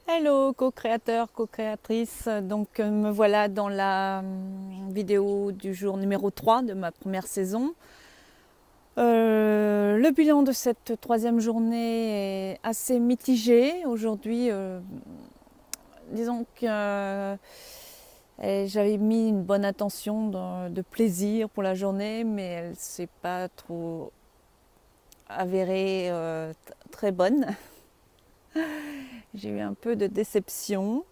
Hello, co-créateur, co-créatrice. Donc me voilà dans la vidéo du jour numéro 3 de ma première saison. Le bilan de cette troisième journée est assez mitigé. Aujourd'hui, disons que j'avais mis une bonne intention de plaisir pour la journée, mais elle ne s'est pas trop avérée très bonne. J'ai eu un peu de déception.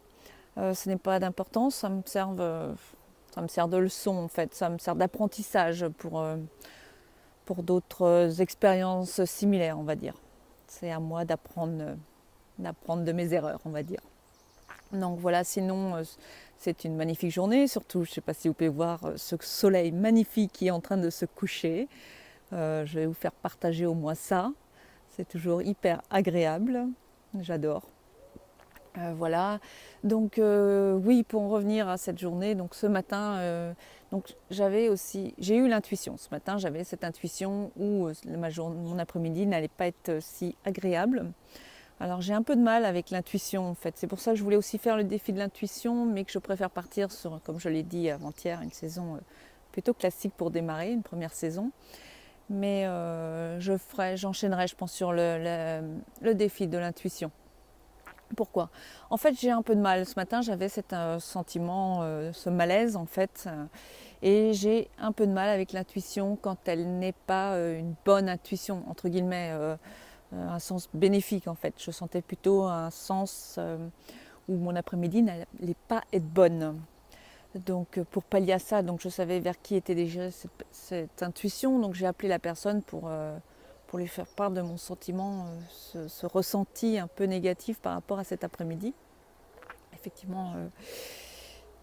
Ce n'est pas d'importance, ça me sert de leçon en fait, ça me sert d'apprentissage pour d'autres expériences similaires, on va dire. C'est à moi d'apprendre de mes erreurs, on va dire. Donc voilà, sinon c'est une magnifique journée, surtout je ne sais pas si vous pouvez voir ce soleil magnifique qui est en train de se coucher. Je vais vous faire partager au moins ça, c'est toujours hyper agréable, j'adore. Voilà. Donc oui, pour en revenir à cette journée, donc ce matin, donc j'ai eu l'intuition. Ce matin, j'avais cette intuition où mon après-midi n'allait pas être si agréable. Alors j'ai un peu de mal avec l'intuition en fait. C'est pour ça que je voulais aussi faire le défi de l'intuition, mais que je préfère partir sur, comme je l'ai dit avant-hier, une saison plutôt classique pour démarrer, une première saison. Mais j'enchaînerai, je pense, sur le défi de l'intuition. Pourquoi? En fait, j'ai un peu de mal. Ce matin, j'avais cet sentiment, ce malaise en fait, et j'ai un peu de mal avec l'intuition quand elle n'est pas une bonne intuition, entre guillemets, un sens bénéfique en fait. Je sentais plutôt un sens où mon après-midi n'allait pas être bonne. Donc, pour pallier à ça, donc je savais vers qui était dirigée cette intuition, donc j'ai appelé la personne pour lui faire part de mon sentiment, ce ressenti un peu négatif par rapport à cet après-midi. Effectivement,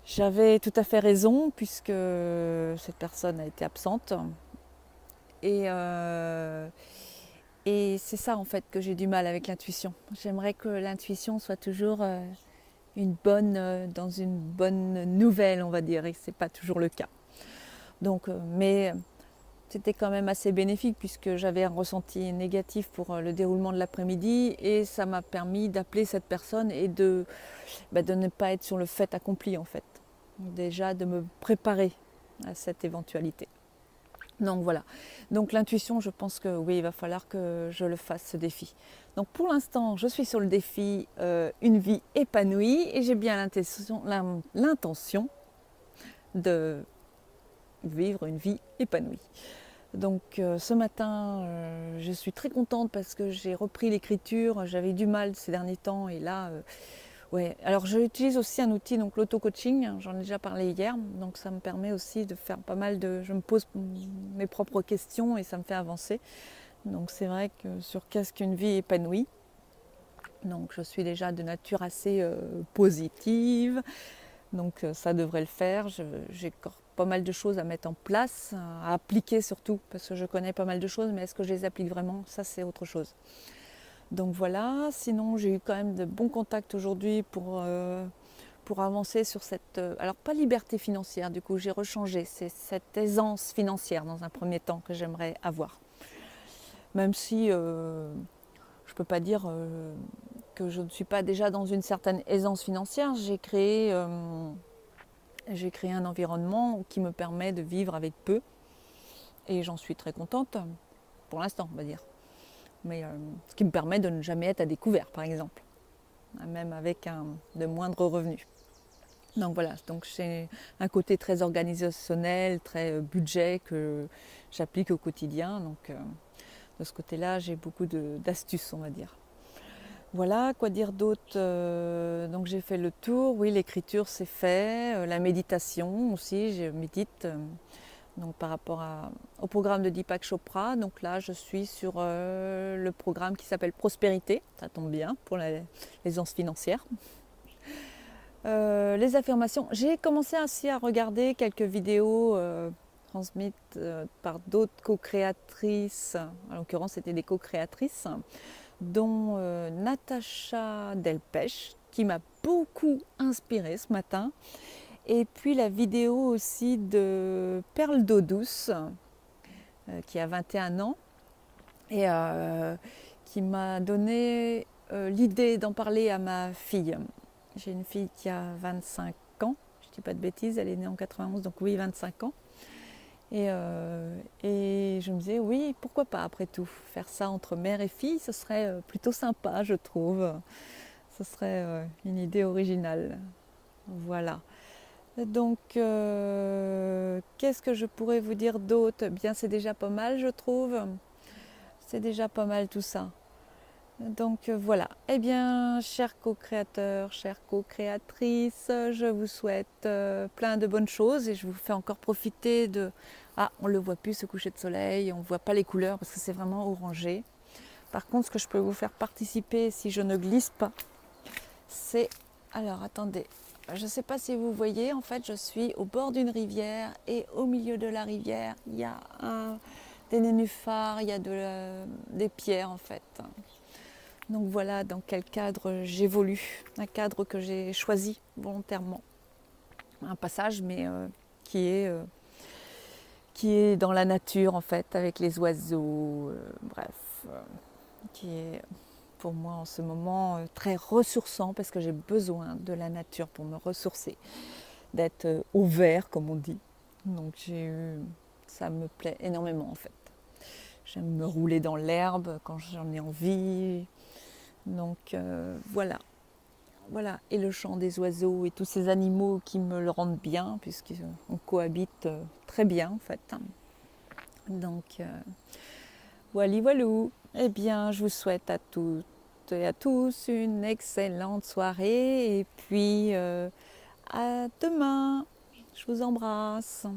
j'avais tout à fait raison puisque cette personne a été absente. Et, euh, et c'est ça en fait que j'ai du mal avec l'intuition. J'aimerais que l'intuition soit toujours dans une bonne nouvelle, on va dire, et c'est pas toujours le cas. Donc, mais c'était quand même assez bénéfique puisque j'avais un ressenti négatif pour le déroulement de l'après-midi et ça m'a permis d'appeler cette personne et de ne pas être sur le fait accompli en fait. Déjà de me préparer à cette éventualité. Donc voilà. Donc l'intuition, je pense que oui, il va falloir que je le fasse ce défi. Donc pour l'instant, je suis sur le défi une vie épanouie et j'ai bien l'intention de vivre une vie épanouie. Donc ce matin, je suis très contente parce que j'ai repris l'écriture. J'avais du mal ces derniers temps et là, ouais. Alors j'utilise aussi un outil, donc l'auto-coaching. J'en ai déjà parlé hier. Donc ça me permet aussi de faire pas mal de. Je me pose mes propres questions et ça me fait avancer. Donc c'est vrai que sur qu'est-ce qu'une vie épanouie. Donc je suis déjà de nature assez positive. Donc ça devrait le faire. J'ai encore pas mal de choses à mettre en place, à appliquer surtout, parce que je connais pas mal de choses, mais est-ce que je les applique vraiment? Ça, c'est autre chose. Donc voilà, sinon j'ai eu quand même de bons contacts aujourd'hui pour avancer sur cette... alors pas liberté financière, du coup j'ai rechangé, c'est cette aisance financière dans un premier temps que j'aimerais avoir. Même si je ne peux pas dire que je ne suis pas déjà dans une certaine aisance financière, j'ai créé un environnement qui me permet de vivre avec peu et j'en suis très contente pour l'instant, on va dire. Mais ce qui me permet de ne jamais être à découvert, par exemple, même avec de moindres revenus. Donc voilà, donc j'ai un côté très organisationnel, très budget que j'applique au quotidien. Donc de ce côté-là, j'ai beaucoup d'astuces, on va dire. Voilà, quoi dire d'autre. Donc j'ai fait le tour, oui, l'écriture c'est fait, la méditation aussi, je médite donc par rapport au programme de Deepak Chopra. Donc là, je suis sur le programme qui s'appelle Prospérité, ça tombe bien pour l'aisance financière. Les affirmations, j'ai commencé ainsi à regarder quelques vidéos transmises par d'autres co-créatrices, en l'occurrence c'était des co-créatrices, dont Natacha Delpech, qui m'a beaucoup inspirée ce matin. Et puis la vidéo aussi de Perle d'eau douce, qui a 21 ans, et qui m'a donné l'idée d'en parler à ma fille. J'ai une fille qui a 25 ans, je ne dis pas de bêtises, elle est née en 91, donc oui, 25 ans. Et je me disais, oui, pourquoi pas après tout, faire ça entre mère et fille, ce serait plutôt sympa, je trouve. Ce serait une idée originale. Voilà. Donc, qu'est-ce que je pourrais vous dire d'autre? Eh bien, c'est déjà pas mal, je trouve. C'est déjà pas mal tout ça. Donc voilà. Eh bien, chers co-créateurs, chères co-créatrices, je vous souhaite plein de bonnes choses et je vous fais encore profiter de... Ah, on ne le voit plus ce coucher de soleil, on ne voit pas les couleurs parce que c'est vraiment orangé. Par contre, ce que je peux vous faire participer si je ne glisse pas, c'est... Alors, attendez. Je ne sais pas si vous voyez, en fait, je suis au bord d'une rivière et au milieu de la rivière, il y a des nénuphars, il y a des pierres, en fait. Donc voilà dans quel cadre j'évolue, un cadre que j'ai choisi volontairement. Un passage, mais qui est dans la nature, en fait, avec les oiseaux, bref, qui est pour moi en ce moment très ressourçant parce que j'ai besoin de la nature pour me ressourcer, d'être au vert comme on dit. Donc ça me plaît énormément en fait. J'aime me rouler dans l'herbe quand j'en ai envie. Donc voilà. Voilà. Et le chant des oiseaux et tous ces animaux qui me le rendent bien puisqu'on cohabite très bien en fait. Donc voilà, voilou. Eh bien, je vous souhaite à toutes et à tous une excellente soirée et puis à demain. Je vous embrasse.